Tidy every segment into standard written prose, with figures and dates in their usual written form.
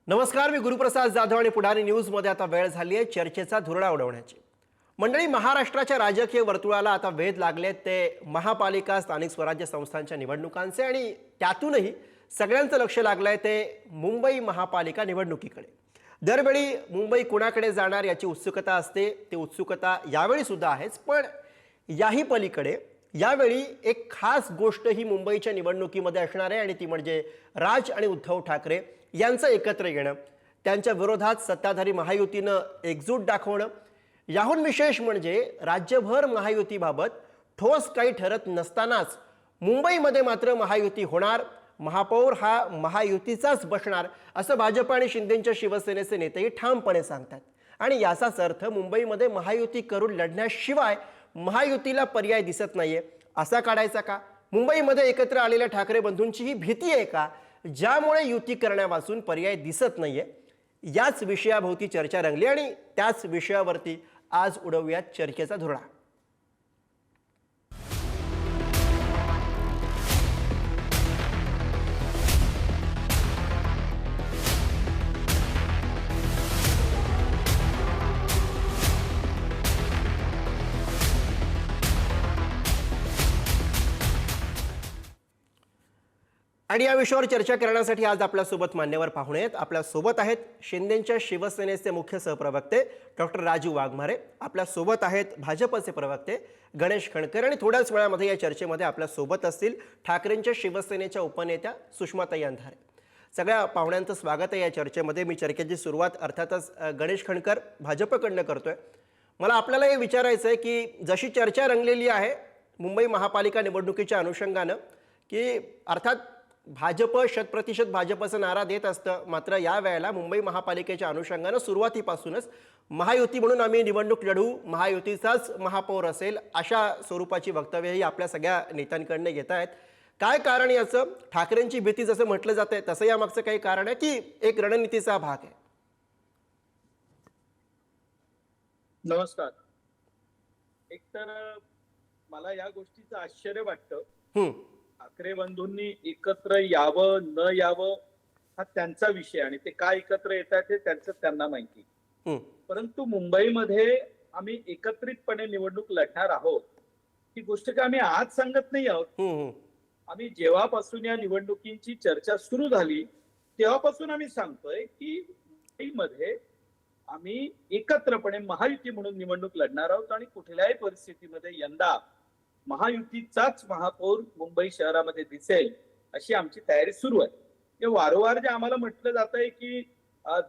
नमस्कार, मी गुरुप्रसाद जाधव आणि पुढारी न्यूज मध्ये आता वेळ झाली आहे चर्चेचा धुरळा उडवण्याची। मंडळी, महाराष्ट्राच्या राजकीय वर्तुळाला आता वेध लागले ते महापालिका स्थानिक स्वराज्य संस्थांच्या निवडणुकांचे आणि त्यातूनही सगळ्यांचं लक्ष लागलंय ते मुंबई महापालिका निवडणुकीकडे। दरवेळी मुंबई कुणाकडे जाणार याची उत्सुकता असते, ती उत्सुकता यावेळी सुद्धा आहेच, पण याही पलीकडे यावेळी एक खास गोष्ट ही मुंबईच्या निवडणुकीमध्ये असणार आहे आणि ती म्हणजे राज आणि उद्धव ठाकरे यांचं एकत्र येणं, त्यांच्या विरोधात सत्ताधारी महायुतीनं एकजूट दाखवणं। याहून विशेष म्हणजे राज्यभर महायुतीबाबत ठोस काही ठरत नसतानाच मुंबईमध्ये मात्र महायुती होणार, महापौर हा महायुतीचाच बसणार असं भाजप आणि शिंदेच्या शिवसेनेचे नेतेही ठामपणे सांगतात। आणि याचाच अर्थ मुंबईमध्ये महायुती करून लढण्याशिवाय महायुतीला पर्याय दिसत नाहीये असा काढायचा का? मुंबईमध्ये एकत्र आलेल्या ठाकरे बंधूंची ही भीती आहे का, ज्यामुळे युती करण्यापासून पर्याय दिसत नाहीये? याच विषयाभोवती चर्चा रंगली आणि त्याच विषयावरती आज उडवूयात चर्चेचा धुरळा। आणि या विषयावर चर्चा करण्यासाठी आज आपल्यासोबत मान्यवर पाहुणे आहेत। आपल्यासोबत आहेत शिंदेच्या शिवसेनेचे मुख्य सहप्रवक्ते डॉक्टर राजू वाघमारे, आपल्यासोबत आहेत भाजपचे प्रवक्ते गणेश खणकर आणि थोड्याच वेळामध्ये या चर्चेमध्ये आपल्यासोबत असतील ठाकरेंच्या शिवसेनेच्या उपनेत्या सुषमाताई अंधारे। सगळ्या पाहुण्यांचं स्वागत आहे या चर्चेमध्ये। मी चर्चेची सुरुवात अर्थातच गणेश खणकर भाजपकडनं करतोय। मला आपल्याला हे विचारायचं आहे की जशी चर्चा रंगलेली आहे मुंबई महापालिका निवडणुकीच्या अनुषंगानं की अर्थात भाजप 100% भाजपचा नारा देत असतं, मात्र या वेळेला मुंबई महापालिकेच्या अनुषंगानं सुरुवातीपासूनच महायुती म्हणून आम्ही निवडणूक लढू, महायुतीचाच महापौर असेल अशा स्वरूपाची वक्तव्यही आपल्या सगळ्या नेत्यांकडनं येत आहेत। काय कारण याचं? ठाकरेंची भीती जसं म्हटलं जातंय तसं यामागचं काही कारण आहे की एक रणनीतीचा भाग आहे? नमस्कार। एकतर मला या गोष्टीचं आश्चर्य वाटतं, ठाकरे बंधूंनी एकत्र यावं न यावं हा त्यांचा विषय आणि ते का एकत्र येतात हे त्यांचं त्यांना माहिती। परंतु मुंबईमध्ये आम्ही एकत्रितपणे निवडणूक लढणार आहोत ही गोष्ट का आम्ही आज सांगत नाही आहोत। आम्ही जेव्हापासून या निवडणुकींची चर्चा सुरू झाली तेव्हापासून आम्ही सांगतोय की मुंबईमध्ये आम्ही एकत्रपणे महायुती म्हणून निवडणूक लढणार आहोत आणि कुठल्याही परिस्थितीमध्ये यंदा महायुतीचाच महापौर मुंबई शहरामध्ये दिसेल अशी आमची तयारी सुरू आहे। हे वारंवार जे आम्हाला म्हटलं जात आहे की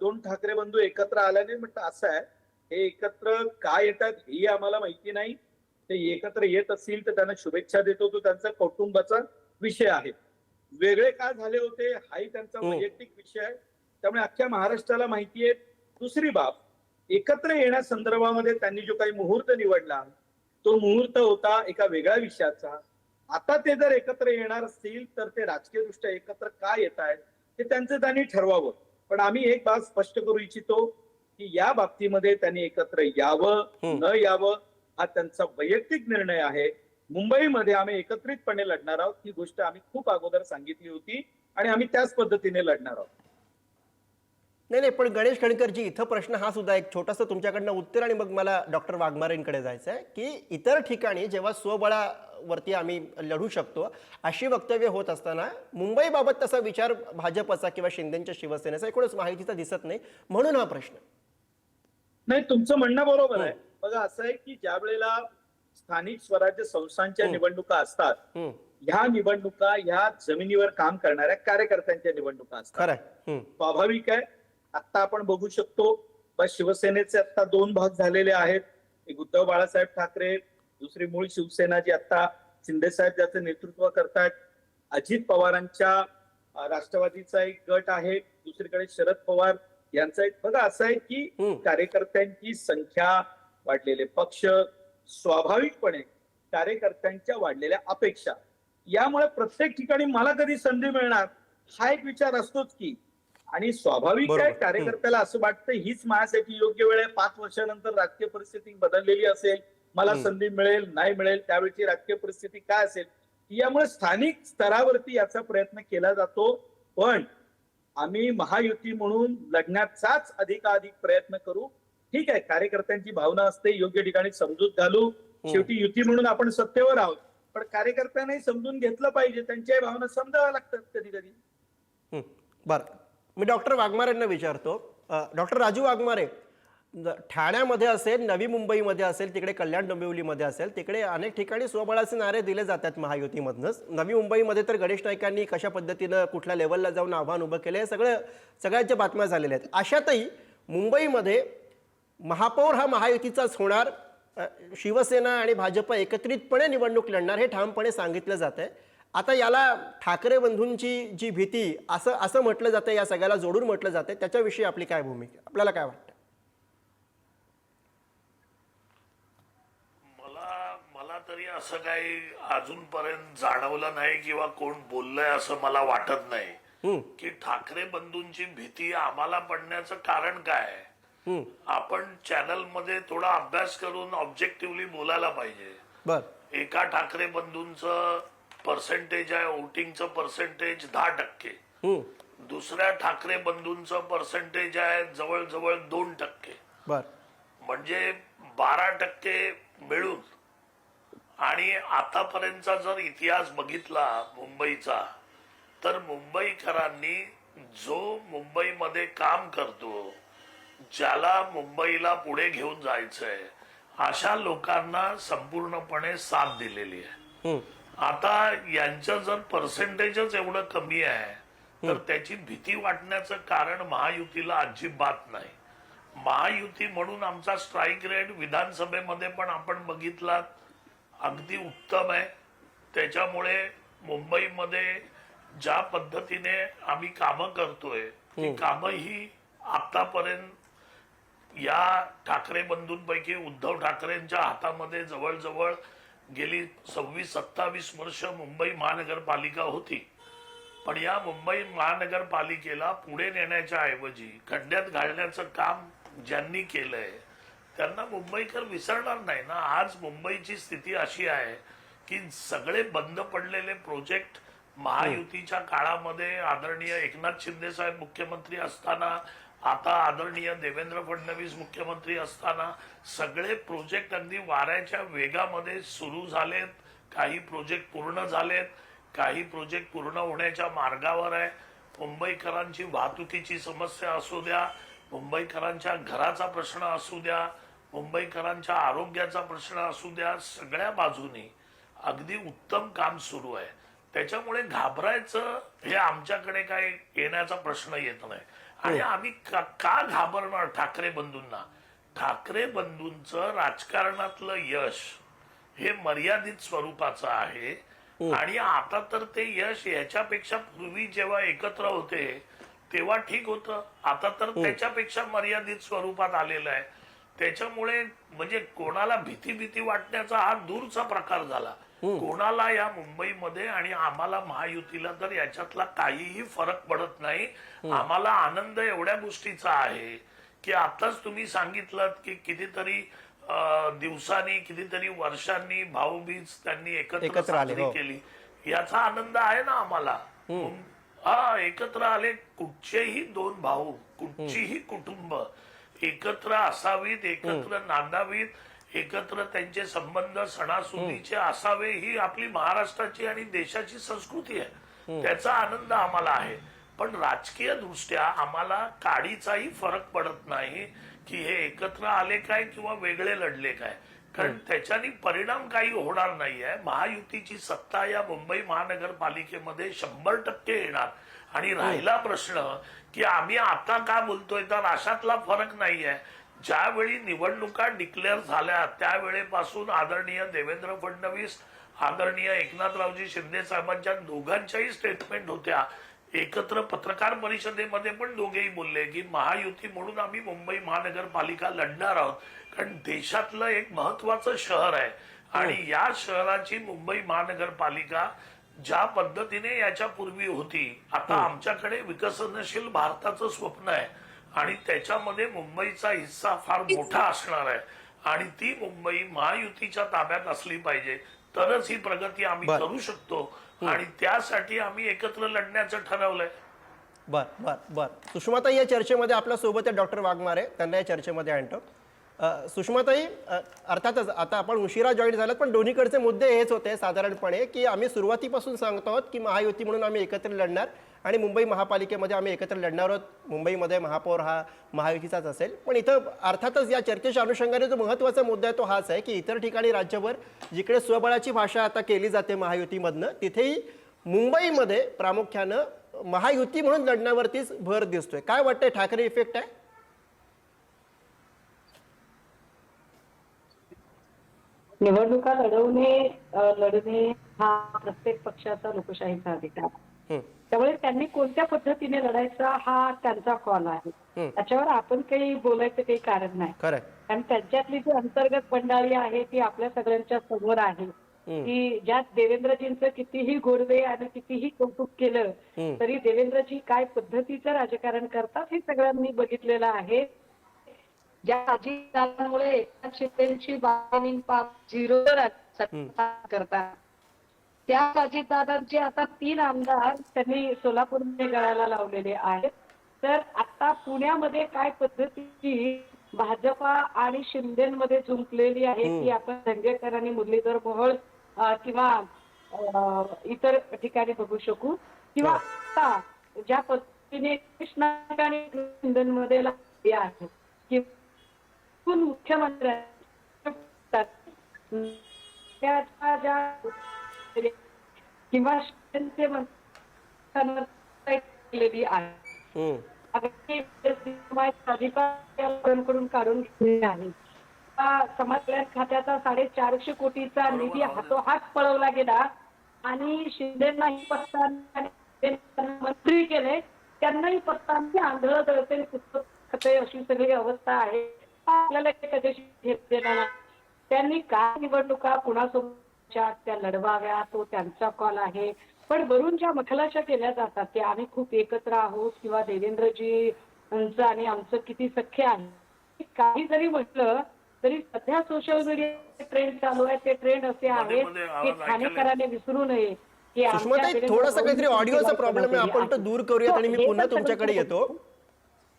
दोन ठाकरे बंधू एकत्र आल्याने, म्हटलं असं आहे हे एकत्र का येतात हेही आम्हाला माहिती नाही। ते एकत्र येत असतील तर त्यांना शुभेच्छा देतो, तो त्यांचा कौटुंबाचा विषय आहे। वेगळे का झाले होते हाही त्यांचा वैयक्तिक विषय आहे, त्यामुळे अख्ख्या महाराष्ट्राला माहिती आहे। दुसरी बाब, एकत्र येण्यासंदर्भामध्ये त्यांनी जो काही मुहूर्त निवडला तो मुहूर्त होता एका वेगळ्या विषयाचा। आता ते जर एकत्र येणार असतील तर ते राजकीय दृष्ट्या एकत्र का येत आहेत हे त्यांचं त्यांनी ठरवावं। पण आम्ही एक बाब स्पष्ट करू इच्छितो की या बाबतीमध्ये त्यांनी एकत्र यावं न यावं हा त्यांचा वैयक्तिक निर्णय आहे। मुंबईमध्ये आम्ही एकत्रितपणे लढणार आहोत ही गोष्ट आम्ही खूप अगोदर सांगितली होती आणि आम्ही त्याच पद्धतीने लढणार आहोत। नाही, पण गणेश खणकरजी, इथं प्रश्न हा सुद्धा एक छोटासा तुमच्याकडनं उत्तर आणि मग मला डॉक्टर वाघमारेंकडे जायचं आहे की इतर ठिकाणी जेव्हा स्वबळावरती आम्ही लढू शकतो अशी वक्तव्य होत असताना मुंबईबाबत तसा विचार भाजपचा किंवा शिंदेच्या शिवसेनेचा एकूणच माहितीचा दिसत नाही, म्हणून हा प्रश्न। नाही, तुमचं म्हणणं बरोबर आहे। बघा, असं आहे की ज्या वेळेला स्थानिक स्वराज्य संस्थांच्या निवडणुका असतात, ह्या निवडणुका ह्या जमिनीवर काम करणाऱ्या कार्यकर्त्यांच्या निवडणुका असतात। स्वाभाविक आहे। आता आपण बघू शकतो शिवसेनेचे आता दोन भाग झालेले आहेत, एक उद्धव बाळासाहेब ठाकरे, दुसरी मूळ शिवसेना जी आता शिंदे साहेब ज्याचं नेतृत्व करतायत, अजित पवारांच्या राष्ट्रवादीचा एक गट आहे, दुसरीकडे शरद पवार यांचा एक। बघा, असं आहे की कार्यकर्त्यांची संख्या, वाढलेले पक्ष, स्वाभाविकपणे कार्यकर्त्यांच्या वाढलेल्या अपेक्षा, यामुळे प्रत्येक ठिकाणी मला कधी संधी मिळणार हा एक विचार असतोच की। आणि स्वाभाविक आहे, कार्यकर्त्याला असं वाटतं हीच माझ्यासाठी योग्य वेळ आहे, 5 वर्षानंतर राजकीय परिस्थिती बदललेली असेल, मला संधी मिळेल नाही मिळेल त्यावेळची राजकीय परिस्थिती काय असेल, यामुळे स्थानिक स्तरावरती याचा प्रयत्न केला जातो। पण आम्ही महायुती म्हणून लढण्याचाच अधिकाधिक प्रयत्न करू. ठीक आहे, कार्यकर्त्यांची भावना असते, योग्य ठिकाणी समजूत घालू. शेवटी युती म्हणून आपण सत्तेवर आहोत, पण कार्यकर्त्यांनाही समजून घेतलं पाहिजे, त्यांच्याही भावना समजाव्या लागतात कधी कधी. बरं, मी डॉक्टर वाघमारेंना विचारतो. डॉक्टर राजू वाघमारे, ठाण्यामध्ये असेल, नवी मुंबईमध्ये असेल, तिकडे कल्याण डोंबिवलीमध्ये असेल, तिकडे अनेक ठिकाणी स्वबळाचे नारे दिले जातात महायुतीमधनंच. नवी मुंबईमध्ये तर गणेश नाईकांनी कशा पद्धतीनं कुठल्या लेवलला जाऊन आव्हान उभं केलं हे सगळ्यांच्या बातम्या झालेल्या आहेत. अशातही मुंबईमध्ये महापौर हा महायुतीचाच होणार, शिवसेना आणि भाजप एकत्रितपणे निवडणूक लढणार हे ठामपणे सांगितलं जात आहे. आता याला ठाकरे बंधूंची जी भीती असं म्हटलं जातं, या सगळ्याला जोडून म्हटलं जातं, त्याच्याविषयी आपली काय भूमिका, आपल्याला काय वाटतं? मला तरी असं काही अजूनपर्यंत जाणवलं नाही किंवा कोण बोललंय असं मला वाटत नाही की ठाकरे बंधूंची भीती आम्हाला पडण्याचं कारण काय. आपण चॅनल मध्ये थोडा अभ्यास करून ऑब्जेक्टिव्हली बोलायला पाहिजे. बर, एका ठाकरे बंधूंचं पर्सेंटेज आहे वोटिंगचं पर्सेंटेज 10%, दुसऱ्या ठाकरे बंधूंचं पर्सेंटेज आहे जवळजवळ 2%. बर, म्हणजे 12% मिळून. आणि आतापर्यंतचा जर इतिहास बघितला मुंबईचा, तर मुंबईकरांनी जो मुंबईमध्ये काम करतो, ज्याला मुंबईला पुढे घेऊन जायचंय, अशा लोकांना संपूर्णपणे साथ दिलेली आहे. आता यांचं जर पर्सेंटेजच एवढं कमी आहे, तर त्याची भीती वाटण्याचं कारण महायुतीला अजिबात नाही. महायुती म्हणून आमचा स्ट्राईक रेट विधानसभेमध्ये पण आपण बघितला अगदी उत्तम आहे. त्याच्यामुळे मुंबईमध्ये ज्या पद्धतीने आम्ही कामं करतोय, ती कामं ही आतापर्यंत या ठाकरे बंधूंपैकी उद्धव ठाकरेंच्या हातामध्ये जवळजवळ गेली 26-27 वर्ष मुंबई महानगरपालिका होती. पण या मुंबई महानगरपालिकेला पुढे नेण्याच्या ऐवजी खड्ड्यात घालण्याचं काम ज्यांनी केलंय त्यांना मुंबईकर विसरणार नाही ना. आज मुंबईची स्थिती अशी आहे की सगळे बंद पडलेले प्रोजेक्ट महायुतीच्या काळामध्ये आदरणीय एकनाथ शिंदे साहेब मुख्यमंत्री असताना, आता आदरणीय देवेंद्र फडणवीस मुख्यमंत्री असताना सगळे प्रोजेक्ट अगदी वाऱ्याच्या वेगामध्ये सुरू झालेत. काही प्रोजेक्ट पूर्ण झालेत, काही प्रोजेक्ट पूर्ण होण्याच्या मार्गावर आहे. मुंबईकरांची वाहतुकीची समस्या असू द्या, मुंबईकरांच्या घराचा प्रश्न असू द्या, मुंबईकरांच्या आरोग्याचा प्रश्न असू द्या, सगळ्या बाजूनी अगदी उत्तम काम सुरू आहे. त्याच्यामुळे घाबरायचं हे आमच्याकडे काय येण्याचा प्रश्न येत नाही. आणि आम्ही का घाबरणार ठाकरे बंधूंना. ठाकरे बंधूंचं राजकारणातलं यश हे मर्यादित स्वरूपाचं आहे. आणि आता तर ते यश याच्यापेक्षा पूर्वी जेव्हा एकत्र होते तेव्हा ठीक होतं, आता तर त्याच्यापेक्षा मर्यादित स्वरूपात आलेलं आहे. त्याच्यामुळे म्हणजे कोणाला भीती वाटण्याचा हा दूरचा प्रकार झाला. कोणाला या मुंबईमध्ये आणि आम्हाला महायुतीला तर याच्यातला काहीही फरक पडत नाही. आम्हाला आनंद एवढ्या गोष्टीचा आहे की आताच तुम्ही सांगितलं की कितीतरी दिवसांनी, कितीतरी वर्षांनी भाऊबीज त्यांनी एकत्र साजरी केली. याचा आनंद आहे ना आम्हाला. एकत्र आले, कुठचेही दोन भाऊ, कुठचीही कुटुंब एकत्र असावीत, एकत्र नांदावीत, एकत्र त्यांचे संबंध सणासुदीचे असावे, ही आपली महाराष्ट्राची आणि देशाची संस्कृती आहे. त्याचा आनंद आम्हाला आहे. पण राजकीय दृष्ट्या आम्हाला काडीचाही फरक पडत नाही की हे एकत्र आले काय किंवा वेगळे लढले काय, कारण त्याच्यानी परिणाम काही होणार नाहीये. महायुतीची सत्ता या मुंबई महानगरपालिकेमध्ये 100% येणार. आणि राहिला प्रश्न की आम्ही आता का बोलतोय, तर अशातला फरक नाहीये. ज्यावेळी निवडणुका डिक्लेअर झाल्या त्यावेळेपासून आदरणीय देवेंद्र फडणवीस, आदरणीय एकनाथरावजी शिंदे साहेबांच्या दोघांच्याही स्टेटमेंट होत्या. एकत्र पत्रकार परिषदेमध्ये पण दोघेही बोलले की महायुती म्हणून आम्ही मुंबई महानगरपालिका लढणार आहोत, कारण देशातलं एक महत्वाचं शहर आहे. आणि या शहराची मुंबई महानगरपालिका ज्या पद्धतीने याच्यापूर्वी होती, आता आमच्याकडे विकसनशील भारताचं स्वप्न आहे आणि त्याच्यामध्ये मुंबईचा हिस्सा फार मोठा असणार आहे. आणि ती मुंबई महायुतीच्या ताब्यात असली पाहिजे, तरच ही प्रगती आम्ही करू शकतो. आणि त्यासाठी आम्ही एकत्र लढण्याचं ठरवलंय. बर बर बर सुषमाताई या चर्चेमध्ये आपल्या सोबत आहे डॉक्टर वाघमारे, त्यांना या चर्चेमध्ये आणतो. सुषमाताई, अर्थातच आता आपण उशिरा जॉईन झालात, पण दोन्हीकडचे मुद्दे हेच होते साधारणपणे, की आम्ही सुरुवातीपासून सांगतो आहोत की महायुती म्हणून आम्ही एकत्र लढणार आणि मुंबई महापालिकेमध्ये आम्ही एकत्र लढणार आहोत. मुंबईमध्ये महापौर हा महायुतीचाच असेल. पण इथं अर्थातच या चर्चेच्या अनुषंगाने जो महत्त्वाचा मुद्दा आहे तो हाच आहे की इतर ठिकाणी राज्यभर जिकडे स्वबळाची भाषा आता केली जाते महायुतीमधनं, तिथेही मुंबईमध्ये प्रामुख्यानं महायुती म्हणून लढण्यावरतीच भर दिसतोय. काय वाटतंय, ठाकरे इफेक्ट आहे? निवडणुका लढणे हा प्रत्येक पक्षाचा लोकशाहीचा अधिकार आहे. त्यामुळे त्यांनी कोणत्या पद्धतीने लढायचा हा त्यांचा कॉल आहे. त्याच्यावर आपण काही बोलायचं काही कारण नाही. कारण त्यांच्यातली जी अंतर्गत बंडाळी आहे ती आपल्या सगळ्यांच्या समोर आहे, की ज्यात देवेंद्रजींचं कितीही गोडवे आणि कितीही कौतुक केलं तरी देवेंद्रजी काय पद्धतीचं राजकारण करतात हे सगळ्यांनी बघितलेलं आहे. ज्या अजितदादांमुळे एकनाथ शिंदेची बार्गेनिंग पॉवर 0 करतात, त्या अजितदादांचे आता 3 आमदार त्यांनी सोलापूरमध्ये गळाला लावलेले आहेत. तर आता पुण्यामध्ये काय पद्धतीची भाजपा आणि शिंदेमध्ये जुंपलेली आहे ती आपण धंगेकर आणि मुरलीधर मोहोळ किंवा इतर ठिकाणी बघू शकू. किंवा आता ज्या पद्धतीने कृष्णा आणि शिंदेमध्ये लागली आहे की मुख्यमंत्री किंवा अधिकाऱ्यांकडून काढून घेतलेले आहे. समाज कल्याण खात्याचा 450 कोटीचा निधी हातोहात पळवला गेला आणि शिंदेनाही पत्तानी मंत्री केले, त्यांनाही पत्तांनी आंधळ दळते खाते अशी सगळी अवस्था आहे. आपल्याला कधी घेतलेला नाही. त्यांनी काय निवडणुका कुणासोबत त्या लढवाव्या तो त्यांचा कॉल आहे. पण वरून ज्या मखलाशा केल्या जातात की आम्ही खूप एकत्र आहोत किंवा देवेंद्रजींचं आणि आमचं किती सख्य आहे, काही जरी म्हटलं तरी सध्या सोशल मीडिया ट्रेंड चालू आहे. ते ट्रेंड असे आहेत की ठाणेकरांनी विसरू नये की सुषमाताई, थोडासा काहीतरी ऑडिओचा प्रॉब्लेम आहे, आपण तो दूर करूयात आणि मी पुन्हा तुमच्याकडे येतो.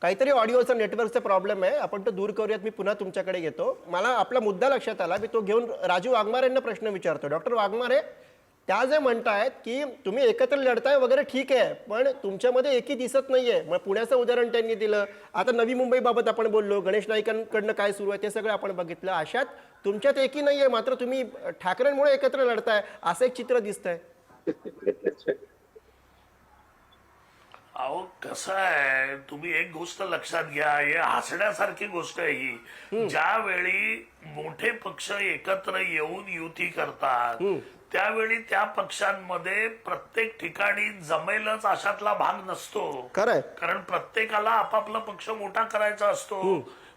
काहीतरी ऑडिओचा नेटवर्कचा प्रॉब्लेम आहे, आपण तो दूर करूयात, मी पुन्हा तुमच्याकडे येतो. मला आपला मुद्दा लक्षात आला, मी तो घेऊन राजू वाघमारे यांना प्रश्न विचारतो. डॉक्टर वाघमारे, त्या जे म्हणतायत की तुम्ही एकत्र लढताय वगैरे ठीक आहे, पण तुमच्यामध्ये एकी दिसत नाहीये. मग पुण्याचं उदाहरण त्यांनी दिलं, आता नवी मुंबई बाबत आपण बोललो, गणेश नाईकांकडनं काय सुरू आहे ते सगळं आपण बघितलं. अशात तुमच्यात एकी नाहीये, मात्र तुम्ही ठाकरेंमुळे एकत्र लढताय असं एक चित्र दिसतंय. अहो कसं आहे, तुम्ही एक गोष्ट लक्षात घ्या, हे हसण्यासारखी गोष्ट आहे ही. ज्यावेळी मोठे पक्ष एकत्र येऊन युती करतात त्यावेळी त्या पक्षांमध्ये प्रत्येक ठिकाणी जमेलच अशातला भाग नसतो. कारण प्रत्येकाला आपापला पक्ष मोठा करायचा असतो.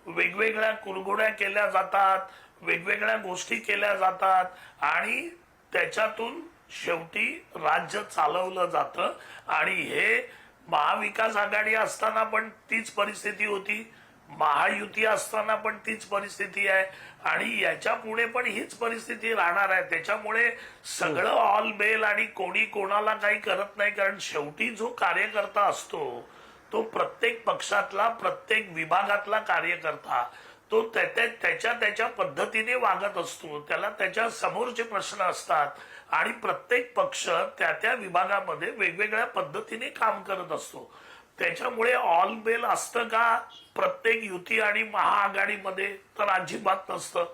वेगवेगळ्या कुरघोड्या केल्या जातात, वेगवेगळ्या गोष्टी केल्या जातात आणि त्याच्यातून शेवटी राज्य चालवलं जातं. आणि हे महाविकास आघाडी असताना पण तीच परिस्थिती होती, महायुती असताना पण तीच परिस्थिती आहे आणि याच्या पुढे पण हीच परिस्थिती राहणार आहे. त्याच्यामुळे सगळं ऑल बेल आणि कोणी कोणाला काही करत नाही. कारण शेवटी जो कार्यकर्ता असतो तो प्रत्येक पक्षातला, प्रत्येक विभागातला कार्यकर्ता, तो त्याच्या पद्धतीने वागत असतो. त्याला त्याच्या समोरचे प्रश्न असतात आणि प्रत्येक पक्ष त्या विभागामध्ये वेगवेगळ्या पद्धतीने काम करत असतो. त्याच्यामुळे ऑल बेल असतं का प्रत्येक युती आणि महाआघाडीमध्ये? तर अजिबात नसतं.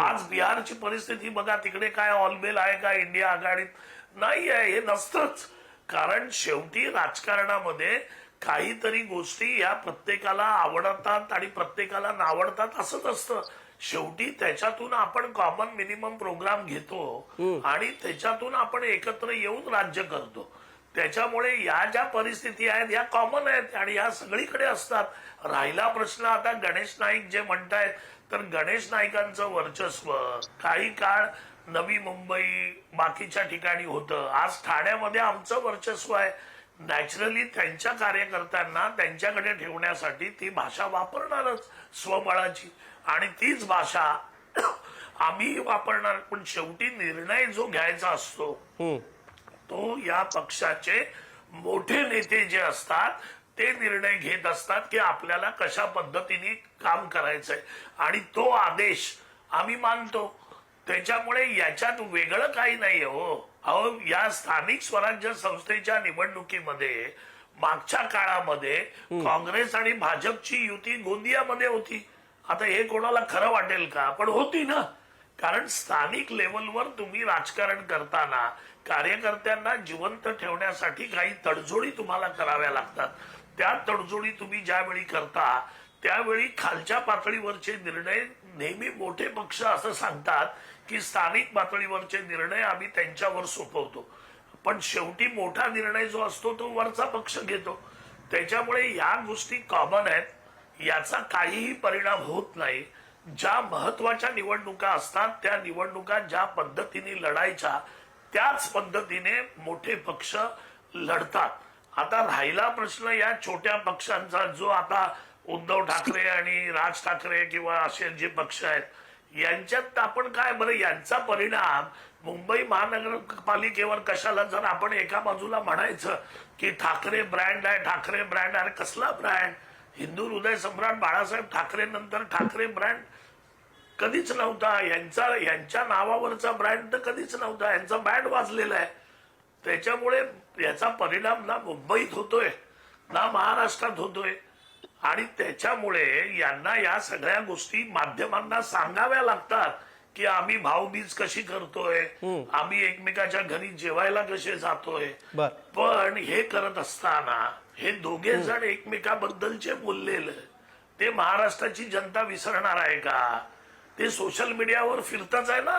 आज बिहारची परिस्थिती बघा, तिकडे काय ऑल बेल आहे का इंडिया आघाडीत? नाही आहे, हे नसतंच. कारण शेवटी राजकारणामध्ये काहीतरी गोष्टी या प्रत्येकाला आवडतात आणि प्रत्येकाला नावडतात असंच असतं. शेवटी त्याच्यातून आपण कॉमन मिनिमम प्रोग्राम घेतो आणि त्याच्यातून आपण एकत्र येऊन राज्य करतो. त्याच्यामुळे या ज्या परिस्थिती आहेत या कॉमन आहेत आणि या सगळीकडे असतात. राहिला प्रश्न आता गणेश नाईक जे म्हणतायत, तर गणेश नाईकांचं वर्चस्व काही काळ नवी मुंबई बाकीच्या ठिकाणी होतं. आज ठाण्यामध्ये आमचं वर्चस्व आहे. नॅचरली त्यांच्या कार्यकर्त्यांना त्यांच्याकडे ठेवण्यासाठी ती भाषा वापरणारच स्वबळाची आणि तीच भाषा आम्ही वापरणार. पण शेवटी निर्णय जो घ्यायचा असतो तो या पक्षाचे मोठे नेते जे असतात ते निर्णय घेत असतात की आपल्याला कशा पद्धतीने काम करायचंय आणि तो आदेश आम्ही मानतो. त्याच्यामुळे याच्यात वेगळं काही नाहीये हो. अहो, या स्थानिक स्वराज्य संस्थेच्या निवडणुकीमध्ये मागच्या काळामध्ये काँग्रेस आणि भाजपची युती गोंदियामध्ये होती. आता हे कोणाला खरं वाटेल का, पण होती ना. कारण स्थानिक लेवलवर तुम्ही राजकारण करताना कार्यकर्त्यांना जिवंत ठेवण्यासाठी काही तडजोडी तुम्हाला कराव्या लागतात. त्या तडजोडी तुम्ही ज्यावेळी करता त्यावेळी खालच्या पातळीवरचे निर्णय नेहमी मोठे पक्ष असं सांगतात की स्थानिक पातळीवरचे निर्णय आम्ही त्यांच्यावर सोपवतो, पण शेवटी मोठा निर्णय जो असतो तो वरचा पक्ष घेतो. त्याच्यामुळे या गोष्टी कॉमन आहेत, याचा काहीही परिणाम होत नाही. ज्या महत्वाच्या निवडणुका असतात त्या निवडणुका ज्या पद्धतीने लढायच्या त्याच पद्धतीने मोठे पक्ष लढतात. आता राहिला प्रश्न या छोट्या पक्षांचा, जो आता उद्धव ठाकरे आणि राज ठाकरे किंवा असे जे पक्ष आहेत यांच्यात आपण काय बरं, यांचा परिणाम मुंबई महानगरपालिकेवर कशाला. जर आपण एका बाजूला म्हणायचं की ठाकरे ब्रँड आहे, ठाकरे ब्रँड आहे, कसला ब्रँड? हिंदू हृदय सम्राट बाळासाहेब ठाकरे नंतर ठाकरे ब्रँड कधीच नव्हता. यांच्या नावावरचा ब्रँड तर कधीच नव्हता. यांचा बँड वाजलेला आहे. त्याच्यामुळे याचा परिणाम ना मुंबईत होतोय ना महाराष्ट्रात होतोय. आणि त्याच्यामुळे यांना या सगळ्या गोष्टी माध्यमांना सांगाव्या लागतात की आम्ही भाऊबीज कशी करतोय, आम्ही एकमेकाच्या घरी जेवायला कसे जातोय. पण हे करत असताना हे दोघे जण एकमेकाबद्दलचे बोललेलं ते महाराष्ट्राची जनता विसरणार आहे का? ते सोशल मीडियावर फिरतच आहे ना.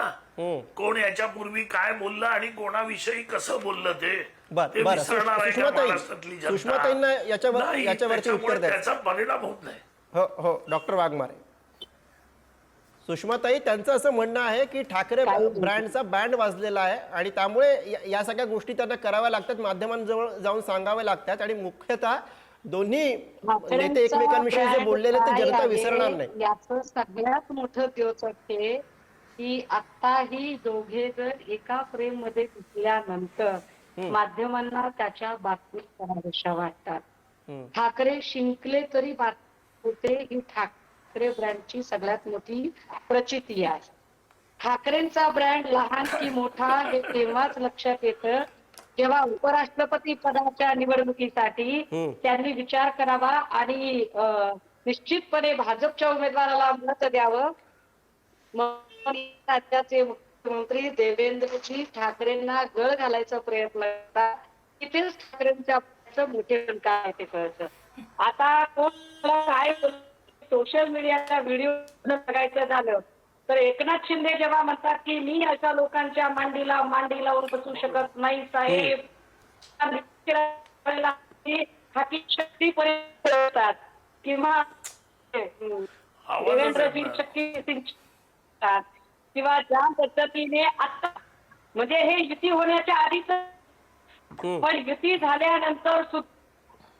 कोण याच्यापूर्वी काय बोललं आणि कोणाविषयी कसं बोललं ते विसरणार आहे का महाराष्ट्रातली जनता? सुषमाताईंना याच्यावरचे उत्तर द्या. त्याचा परिणाम होत नाही. हो हो, डॉक्टर वाघमारे. सुषमाताई, त्यांचं असं म्हणणं आहे की ठाकरे ब्रँडचा बँड वाजलेला आहे आणि त्यामुळे या सगळ्या गोष्टी त्यांना कराव्या लागतात, माध्यमांजवळ जाऊन सांगाव्या लागतात आणि मुख्यतः दोन्ही नेते एकमेकांविषयी जे बोललेले ते जनता विसरणार नाही. याचं सगळ्यात मोठं द्योतक हे की आताही दोघे जर एका फ्रेम मध्ये दिसल्यानंतर माध्यमांना त्याच्या बातमी कराव्याशा वाटतात. ठाकरे शिंकले तरी बातमी होते, ही ठाकरे ब्रँडची सगळ्यात मोठी प्रचिती आहे. ठाकरेंचा ब्रँड लहान की मोठा हे तेव्हाच लक्षात येतं जेव्हा उपराष्ट्रपती पदाच्या निवडणुकीसाठी त्यांनी विचार करावा आणि निश्चितपणे भाजपच्या उमेदवाराला मत द्यावं. राज्याचे मुख्यमंत्री देवेंद्रजी ठाकरेंना गळ घालायचा प्रयत्न करतात. तिथेच ठाकरेंच्या मोठेपण काय ते कळतं. आता कोण काय सोशल मीडियाचा व्हिडिओ बघायचं झालं तर एकनाथ शिंदे जेव्हा म्हणतात की मी अशा लोकांच्या मांडीला मांडी लावून बसू शकत नाही साहेब, हाती शक्ती पर्यंत किंवा देवेंद्रजी शक्ती किंवा ज्या पद्धतीने आता म्हणजे हे युती होण्याच्या आधीच, पण युती झाल्यानंतर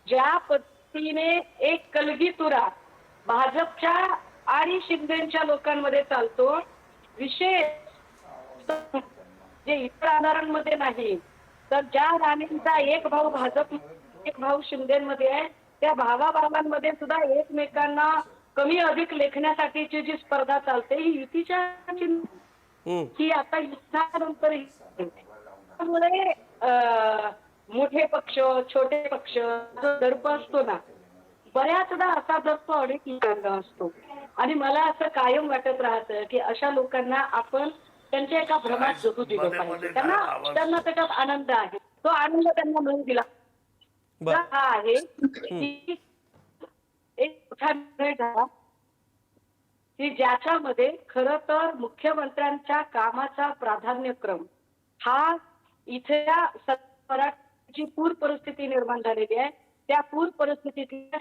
ज्या पद्धतीने एक कलगीतुरा भाजपच्या आणि शिंदेच्या लोकांमध्ये चालतो, विशेष जे इतर आमदारांमध्ये नाही तर ज्या राणींचा एक भाऊ भाजप एक भाऊ शिंदेमध्ये आहे, त्या भावाभावांमध्ये सुद्धा एकमेकांना कमी अधिक लेखण्यासाठीची जी स्पर्धा चालते ही युतीच्या ही आता युद्धानंतर त्यामुळे मोठे पक्ष छोटे पक्ष दर्प असतो ना, बऱ्याचदा असा दर्प अनेक लोकांना असतो. आणि मला असं कायम वाटत राहतं की अशा लोकांना आपण त्यांच्या एका भ्रमात जगू दिलं पाहिजे. त्यांना त्याच्यात आनंद आहे, तो आनंद त्यांना मिळू दिला. हा आहे की एक मोठा निर्णय झाला की ज्याच्यामध्ये खरं तर मुख्यमंत्र्यांच्या कामाचा प्राधान्यक्रम हा इथल्या मराठीची पूर परिस्थिती निर्माण झालेली आहे, त्या पूर परिस्थितीतल्या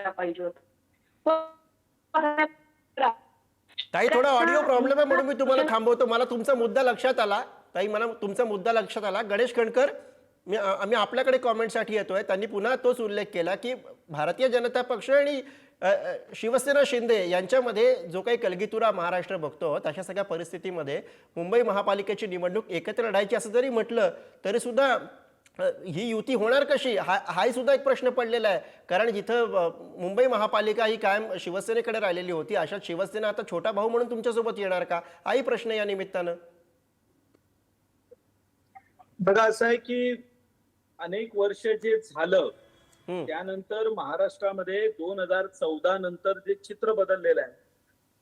पाहिजे होत. ताई, थोडा ऑडिओ प्रॉब्लेम आहे म्हणून मी तुम्हाला थांबवतो. मला तुमचा मुद्दा लक्षात आला ताई, मला तुमचा मुद्दा लक्षात आला. गणेश कणकर, आम्ही आपल्याकडे कॉमेंटसाठी येतोय. त्यांनी पुन्हा तोच उल्लेख केला की भारतीय जनता पक्ष आणि शिवसेना शिंदे यांच्यामध्ये जो काही कलगीतुरा महाराष्ट्र बघतो, तशा सगळ्या परिस्थितीमध्ये मुंबई महापालिकेची निवडणूक एकत्र लढायची असं जरी म्हटलं तरी सुद्धा ही युती होणार कशी हाही सुद्धा एक प्रश्न पडलेला आहे. कारण जिथं मुंबई महापालिका ही कायम शिवसेनेकडे राहिलेली होती, अशात शिवसेना आता छोटा भाऊ म्हणून तुमच्यासोबत येणार का, हाही प्रश्न या निमित्तानं. बघा असं आहे की अनेक वर्ष जे झालं त्यानंतर महाराष्ट्रामध्ये 2014 नंतर जे चित्र बदललेलं आहे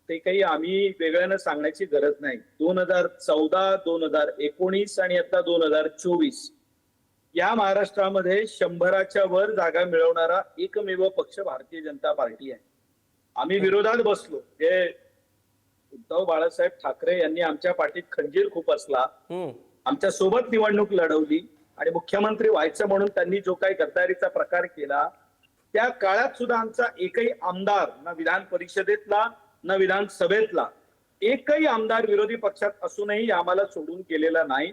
ते काही आम्ही वेगळ्यानं सांगण्याची गरज नाही. 2014, 2019 आणि आता 2024 या महाराष्ट्रामध्ये 100च्या वर जागा मिळवणारा एकमेव पक्ष भारतीय जनता पार्टी आहे. आम्ही विरोधात बसलो. हे उद्धव बाळासाहेब ठाकरे यांनी आमच्या पाठीत खंजीर खुपसला, आमच्या सोबत निवडणूक लढवली आणि मुख्यमंत्री व्हायचं म्हणून त्यांनी जो काही गद्दारीचा प्रकार केला त्या काळात सुद्धा आमचा एकही आमदार, ना विधान परिषदेतला ना विधानसभेतला एकही आमदार विरोधी पक्षात असूनही आम्हाला सोडून गेलेला नाही.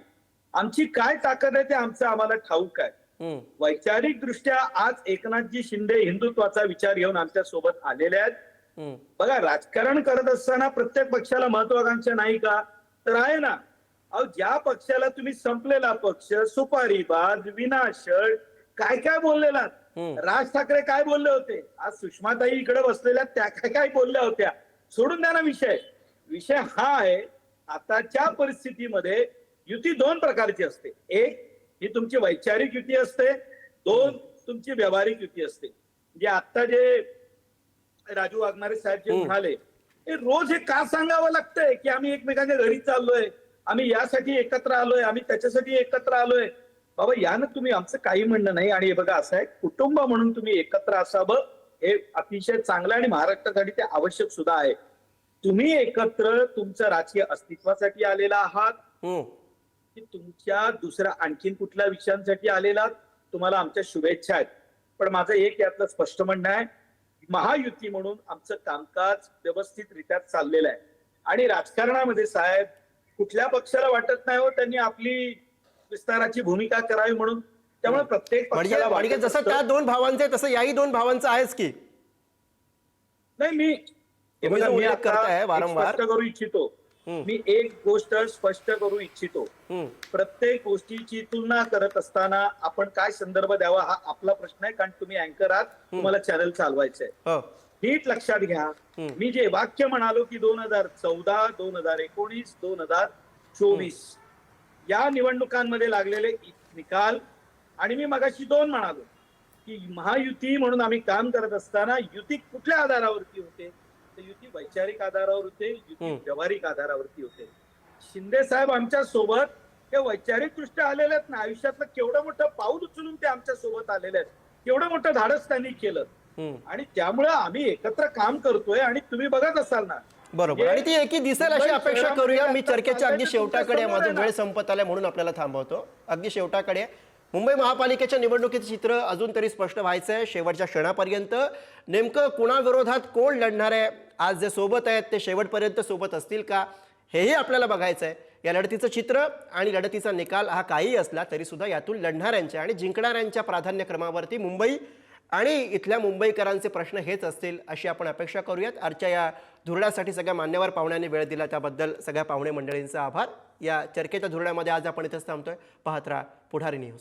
आमची काय ताकद आहे ते आमचं आम्हाला ठाऊक आहे. वैचारिक दृष्ट्या आज एकनाथजी शिंदे हिंदुत्वाचा विचार घेऊन आमच्या सोबत आलेले आहेत. बघा, राजकारण करत असताना प्रत्येक पक्षाला महत्वाकांक्षा नाही का, तर आहे ना. अहो, ज्या पक्षाला तुम्ही संपलेला पक्ष, सुपारीबाज, विनाशक, काय काय बोललेला. राज ठाकरे काय बोलले होते, आज सुषमाताई इकडे बसलेल्या त्या काय काय बोलल्या होत्या, सोडून द्या ना विषय. विषय हा आहे आताच्या परिस्थितीमध्ये युती दोन प्रकारची असते. एक ही तुमची वैचारिक युती असते, दोन तुमची व्यावहारिक युती असते. म्हणजे आता जे राजू वाघमारे साहेब जे म्हणाले, हे रोज हे का सांगावं लागतंय की आम्ही एकमेकांच्या घरी चाललोय, आम्ही यासाठी एकत्र आलोय, आम्ही त्याच्यासाठी एकत्र आलोय. बाबा यानं तुम्ही, आमचं काही म्हणणं नाही. आणि हे बघा असं आहे, कुटुंब म्हणून तुम्ही एकत्र असावं हे अतिशय चांगलं आणि महाराष्ट्रासाठी ते आवश्यक सुद्धा आहे. तुम्ही एकत्र तुमच्या राजकीय अस्तित्वासाठी आलेला आहात की तुमच्या दुसऱ्या आणखीन कुठल्या विषयांसाठी आलेला, तुम्हाला आमच्या शुभेच्छा आहेत. पण माझं एक यातलं स्पष्ट म्हणणं आहे, महायुती म्हणून आमचं कामकाज व्यवस्थितरित्या चाललेलं आहे. आणि राजकारणामध्ये साहेब कुठल्या पक्षाला वाटत नाही हो त्यांनी आपली विस्ताराची भूमिका करावी म्हणून. त्यामुळे प्रत्येक पक्षाला म्हणजे जसं त्या दोन भावांचं आहे तसं याही दोन भावांचं आहेच की नाही. मी करताय वारंवार स्पष्ट करू इच्छितो, मी एक गोष्ट स्पष्ट करू इच्छितो. प्रत्येक गोष्टीची तुलना करत असताना आपण काय संदर्भ द्यावा हा आपला प्रश्न आहे. कारण तुम्ही अँकर आहात, तुम्हाला चॅनल चालवायचंय. नीट लक्षात घ्या, मी जे वाक्य म्हणालो की 2014, 2019, 2024 या निवडणुकांमध्ये लागलेले निकाल, आणि मी मगाशी दोन म्हणालो की महायुती म्हणून आम्ही काम करत असताना युती कुठल्या आधारावरती होते, तर युती वैचारिक आधारावर होते, युती व्यावहारिक आधारावरती होते. शिंदे साहेब आमच्या सोबत हे वैचारिक दृष्ट्या आलेले आहेत ना. आयुष्यातलं केवढं मोठं पाऊल उचलून ते आमच्या सोबत आलेले आहेत, केवढं मोठं धाडस त्यांनी केलं. आणि त्यामुळे आम्ही एकत्र काम करतोय आणि तुम्ही बघत असाल ना. बरोबर, आणि ती एकी दिसेल अशी अपेक्षा करूया. मी चर्चेच्या अगदी शेवटाकडे, माझं वेळ संपत आलाय म्हणून आपल्याला थांबवतो. अगदी शेवटाकडे मुंबई महापालिकेच्या निवडणुकीचं चित्र अजून तरी स्पष्ट व्हायचंय. शेवटच्या क्षणापर्यंत नेमकं कुणाविरोधात कोण लढणार आहे, आज जे सोबत आहेत ते शेवटपर्यंत सोबत असतील का, हेही आपल्याला बघायचं आहे. या लढतीचं चित्र आणि लढतीचा निकाल हा काही असला तरी सुद्धा यातून लढणाऱ्यांच्या आणि जिंकणाऱ्यांच्या प्राधान्यक्रमावरती मुंबई आणि इथल्या मुंबईकरांचे प्रश्न हेच असतील अशी आपण अपेक्षा करूयात. आजच्या या धुरळ्यासाठी सगळ्या मान्यवर पाहुण्यांनी वेळ दिला त्याबद्दल सगळ्या पाहुणे मंडळींचा आभार. या चर्चेच्या धुरळ्यामध्ये आज आपण इथेच थांबतोय. पाहत राहा पुढारी न्यूज.